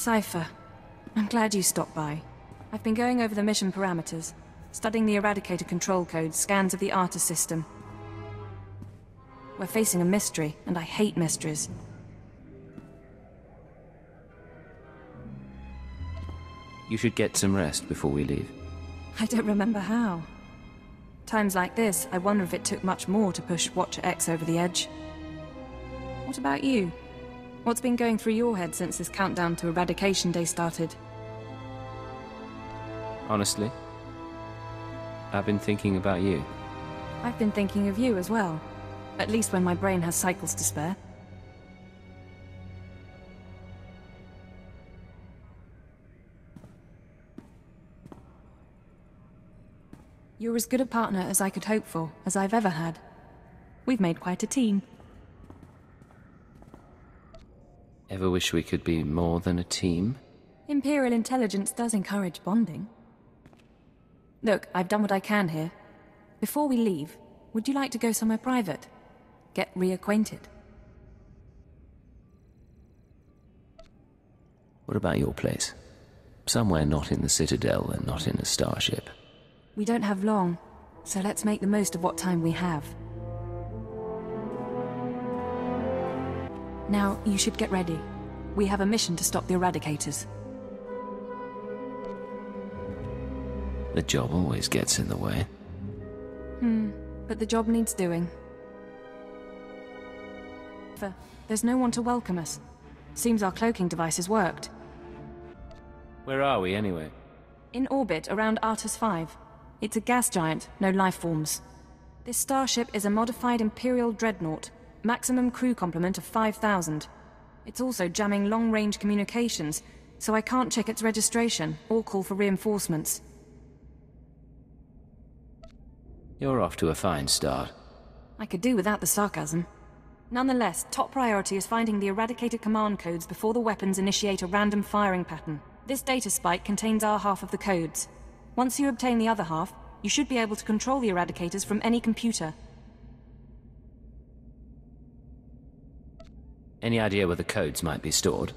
Cypher, I'm glad you stopped by. I've been going over the mission parameters, studying the Eradicator control codes, scans of the Artus system. We're facing a mystery, and I hate mysteries. You should get some rest before we leave. I don't remember how. Times like this, I wonder if it took much more to push Watcher X over the edge. What about you? What's been going through your head since this countdown to Eradication Day started? Honestly, I've been thinking about you. I've been thinking of you as well. At least when my brain has cycles to spare. You're as good a partner as I could hope for, as I've ever had. We've made quite a team. Ever wish we could be more than a team? Imperial intelligence does encourage bonding. Look, I've done what I can here. Before we leave, would you like to go somewhere private? Get reacquainted? What about your place? Somewhere not in the Citadel and not in a starship. We don't have long, so let's make the most of what time we have. Now, you should get ready. We have a mission to stop the Eradicators. The job always gets in the way. But the job needs doing. There's no one to welcome us. Seems our cloaking devices worked. Where are we, anyway? In orbit around Artus 5. It's a gas giant, no life forms. This starship is a modified Imperial dreadnought, maximum crew complement of 5,000. It's also jamming long-range communications, so I can't check its registration or call for reinforcements. You're off to a fine start. I could do without the sarcasm. Nonetheless, top priority is finding the Eradicator command codes before the weapons initiate a random firing pattern. This data spike contains our half of the codes. Once you obtain the other half, you should be able to control the Eradicators from any computer. Any idea where the codes might be stored?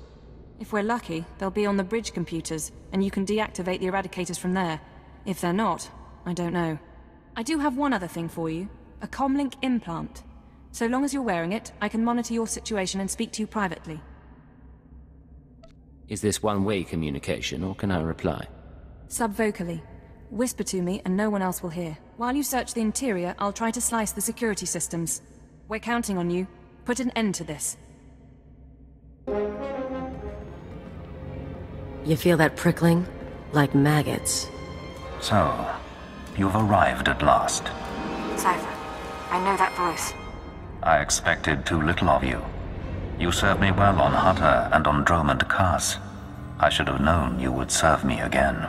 If we're lucky, they'll be on the bridge computers, and you can deactivate the Eradicators from there. If they're not, I don't know. I do have one other thing for you. A comlink implant. So long as you're wearing it, I can monitor your situation and speak to you privately. Is this one-way communication, or can I reply? Subvocally. Whisper to me and no one else will hear. While you search the interior, I'll try to slice the security systems. We're counting on you. Put an end to this. You feel that prickling? Like maggots. So, you've arrived at last. Cypher, I know that voice. I expected too little of you. You served me well on Hutter and on Dromund Kaas. I should have known you would serve me again.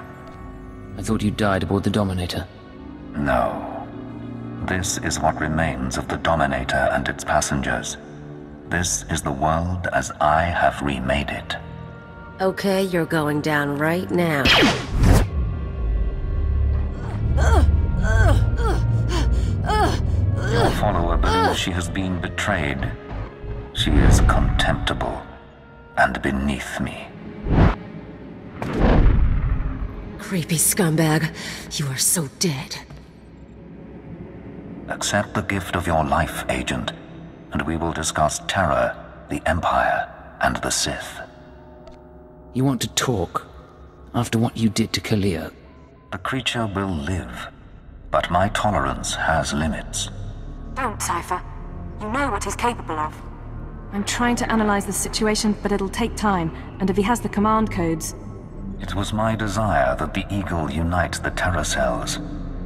I thought you died aboard the Dominator. No. This is what remains of the Dominator and its passengers. This is the world as I have remade it. Okay, you're going down right now. Your follower believes she has been betrayed. She is contemptible and beneath me. Creepy scumbag. You are so dead. Accept the gift of your life, Agent, and we will discuss Terror, the Empire, and the Sith. You want to talk? After what you did to Kalia? The creature will live, but my tolerance has limits. Don't, Cypher. You know what he's capable of. I'm trying to analyze the situation, but it'll take time, and if he has the command codes... It was my desire that the Eagle unite the Terror cells.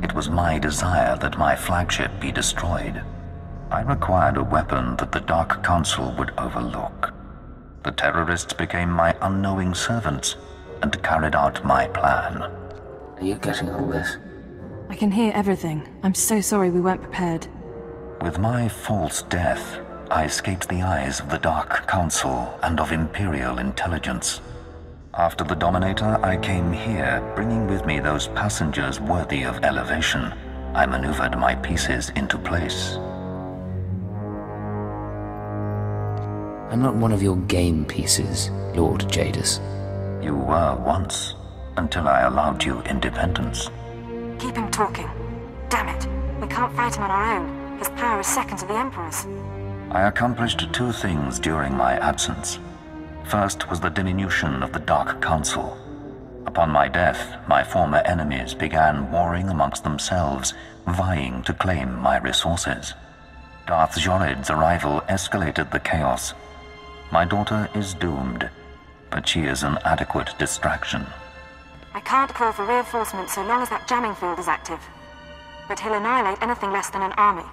It was my desire that my flagship be destroyed. I required a weapon that the Dark Council would overlook. The terrorists became my unknowing servants and carried out my plan. Are you getting all this? I can hear everything. I'm so sorry we weren't prepared. With my false death, I escaped the eyes of the Dark Council and of Imperial intelligence. After the Dominator, I came here, bringing with me those passengers worthy of elevation. I maneuvered my pieces into place. I'm not one of your game pieces, Lord Jadis. You were once, until I allowed you independence. Keep him talking. Damn it. We can't fight him on our own. His power is second to the Emperor's. I accomplished two things during my absence. First was the diminution of the Dark Council. Upon my death, my former enemies began warring amongst themselves, vying to claim my resources. Darth Jorid's arrival escalated the chaos. My daughter is doomed, but she is an adequate distraction. I can't call for reinforcements so long as that jamming field is active. But he'll annihilate anything less than an army.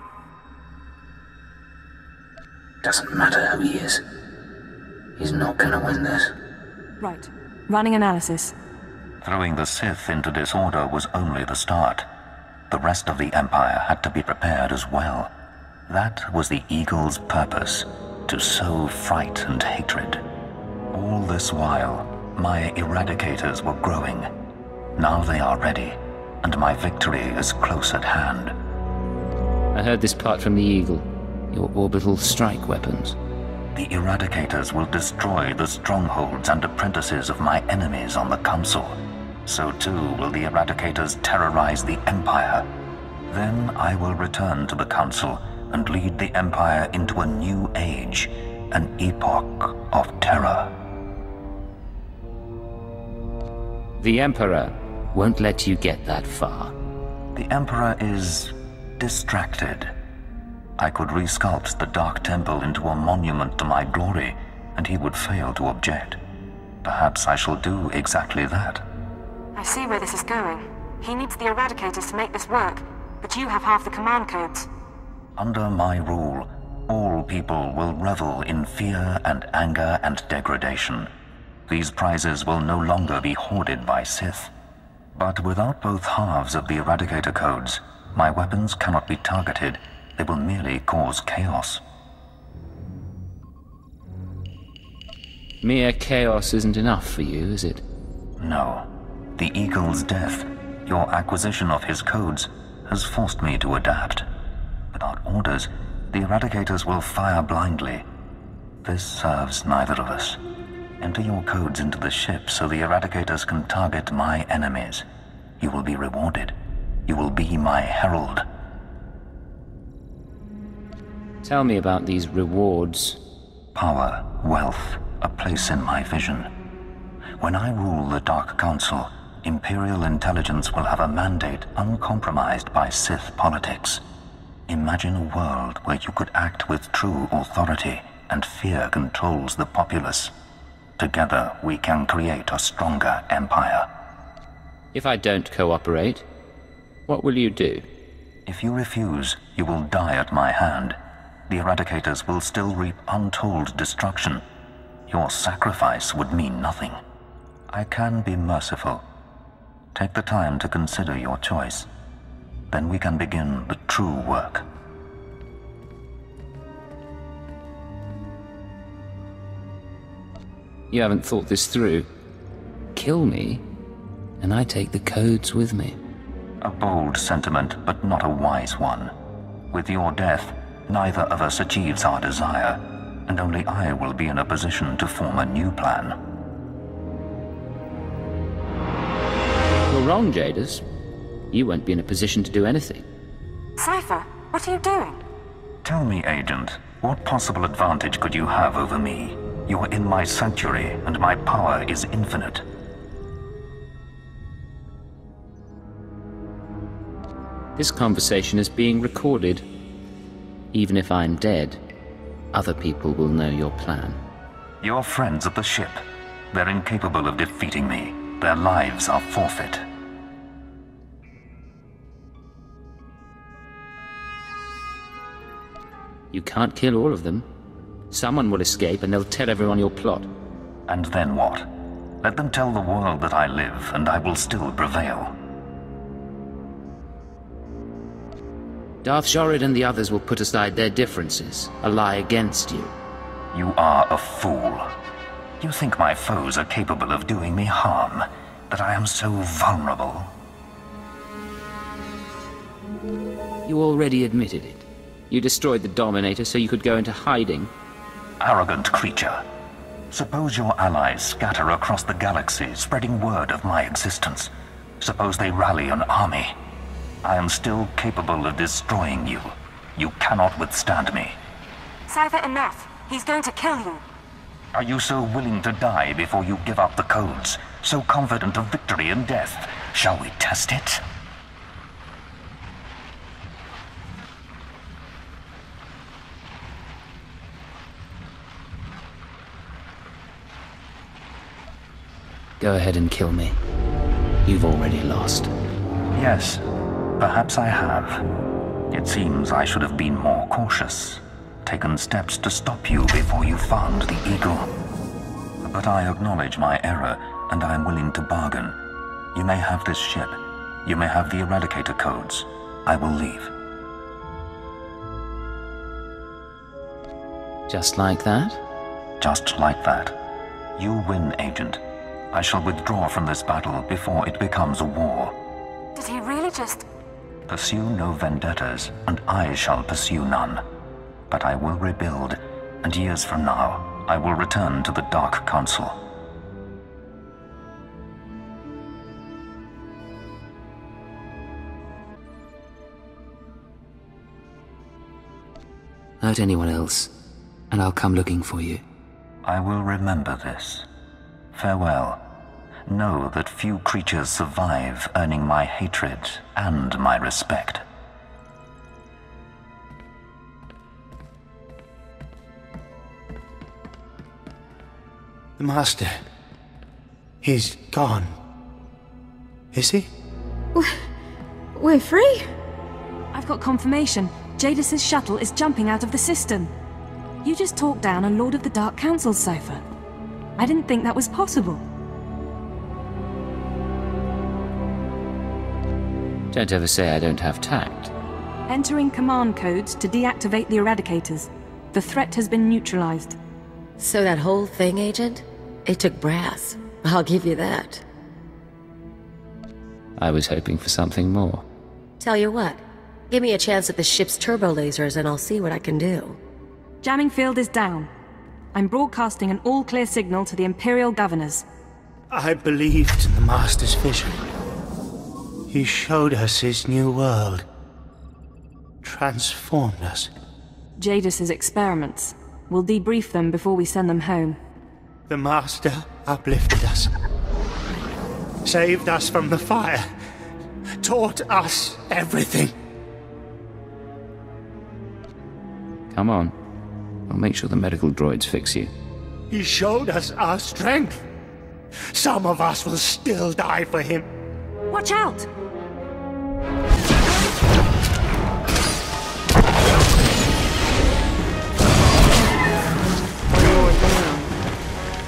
Doesn't matter who he is. He's not gonna win this. Right. Running analysis. Throwing the Sith into disorder was only the start. The rest of the Empire had to be prepared as well. That was the Eagle's purpose, to sow fright and hatred. All this while, my Eradicators were growing. Now they are ready, and my victory is close at hand. I heard this part from the Eagle. Your orbital strike weapons. The Eradicators will destroy the strongholds and apprentices of my enemies on the Council. So too will the Eradicators terrorize the Empire. Then I will return to the Council and lead the Empire into a new age, an epoch of terror. The Emperor won't let you get that far. The Emperor is distracted. I could resculpt the Dark Temple into a monument to my glory, and he would fail to object. Perhaps I shall do exactly that. I see where this is going. He needs the Eradicators to make this work, but you have half the command codes. Under my rule, all people will revel in fear and anger and degradation. These prizes will no longer be hoarded by Sith. But without both halves of the Eradicator codes, my weapons cannot be targeted. They will merely cause chaos. Mere chaos isn't enough for you, is it? No. The Eagle's death, your acquisition of his codes, has forced me to adapt. Without orders, the Eradicators will fire blindly. This serves neither of us. Enter your codes into the ship so the Eradicators can target my enemies. You will be rewarded. You will be my herald. Tell me about these rewards. Power, wealth, a place in my vision. When I rule the Dark Council, Imperial intelligence will have a mandate uncompromised by Sith politics. Imagine a world where you could act with true authority and fear controls the populace. Together, we can create a stronger empire. If I don't cooperate, what will you do? If you refuse, you will die at my hand. The Eradicators will still reap untold destruction. Your sacrifice would mean nothing. I can be merciful. Take the time to consider your choice. Then we can begin the true work. You haven't thought this through. Kill me, and I take the codes with me. A bold sentiment, but not a wise one. With your death, neither of us achieves our desire, and only I will be in a position to form a new plan. You're wrong, Jadis. You won't be in a position to do anything. Cypher, what are you doing? Tell me, Agent, what possible advantage could you have over me? You're in my sanctuary, and my power is infinite. This conversation is being recorded. Even if I'm dead, other people will know your plan. Your friends at the ship. They're incapable of defeating me. Their lives are forfeit. You can't kill all of them. Someone will escape and they'll tell everyone your plot. And then what? Let them tell the world that I live, and I will still prevail. Darth Jorid and the others will put aside their differences, ally against you. You are a fool. You think my foes are capable of doing me harm, that I am so vulnerable? You already admitted it. You destroyed the Dominator so you could go into hiding. Arrogant creature. Suppose your allies scatter across the galaxy, spreading word of my existence. Suppose they rally an army. I am still capable of destroying you. You cannot withstand me. Cypher, enough. He's going to kill you. Are you so willing to die before you give up the codes? So confident of victory and death? Shall we test it? Go ahead and kill me. You've already lost. Yes, perhaps I have. It seems I should have been more cautious. Taken steps to stop you before you found the Eagle. But I acknowledge my error, and I am willing to bargain. You may have this ship. You may have the Eradicator codes. I will leave. Just like that? Just like that. You win, Agent. I shall withdraw from this battle before it becomes a war. Did he really just... Pursue no vendettas, and I shall pursue none. But I will rebuild, and years from now, I will return to the Dark Council. Hurt anyone else, and I'll come looking for you. I will remember this. Farewell. Know that few creatures survive, earning my hatred and my respect. The Master... he's gone. Is he? We're free? I've got confirmation. Jadis's shuttle is jumping out of the system. You just talked down a Lord of the Dark Council's cipher. I didn't think that was possible. Don't ever say I don't have tact. Entering command codes to deactivate the Eradicators. The threat has been neutralized. So that whole thing, Agent? It took brass. I'll give you that. I was hoping for something more. Tell you what, give me a chance at the ship's turbo lasers and I'll see what I can do. Jamming field is down. I'm broadcasting an all-clear signal to the Imperial governors. I believed in the Master's vision. He showed us his new world. Transformed us. Jadis's experiments. We'll debrief them before we send them home. The Master uplifted us. Saved us from the fire. Taught us everything. Come on. I'll make sure the medical droids fix you. He showed us our strength. Some of us will still die for him. Watch out!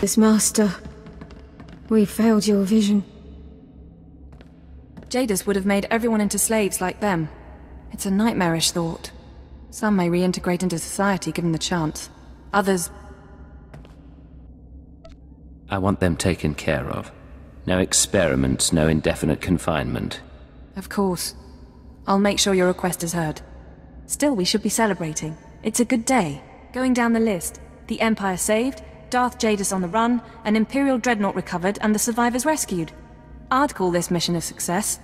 This Master... we failed your vision. Jadis would have made everyone into slaves like them. It's a nightmarish thought. Some may reintegrate into society given the chance. Others... I want them taken care of. No experiments, no indefinite confinement. Of course. I'll make sure your request is heard. Still, we should be celebrating. It's a good day. Going down the list. The Empire saved, Darth Jadis on the run, an Imperial dreadnought recovered, and the survivors rescued. I'd call this mission a success.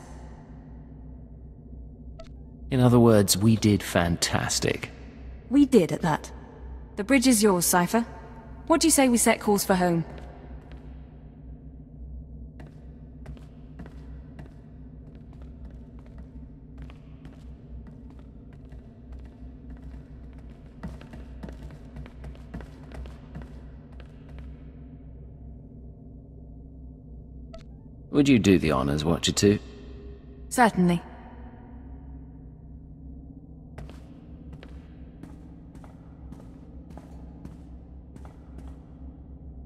In other words, we did fantastic. We did at that. The bridge is yours, Cypher. What do you say we set course for home? Would you do the honors, Watcher 2? Certainly.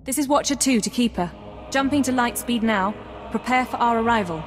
This is Watcher 2 to Keeper. Jumping to light speed now. Prepare for our arrival.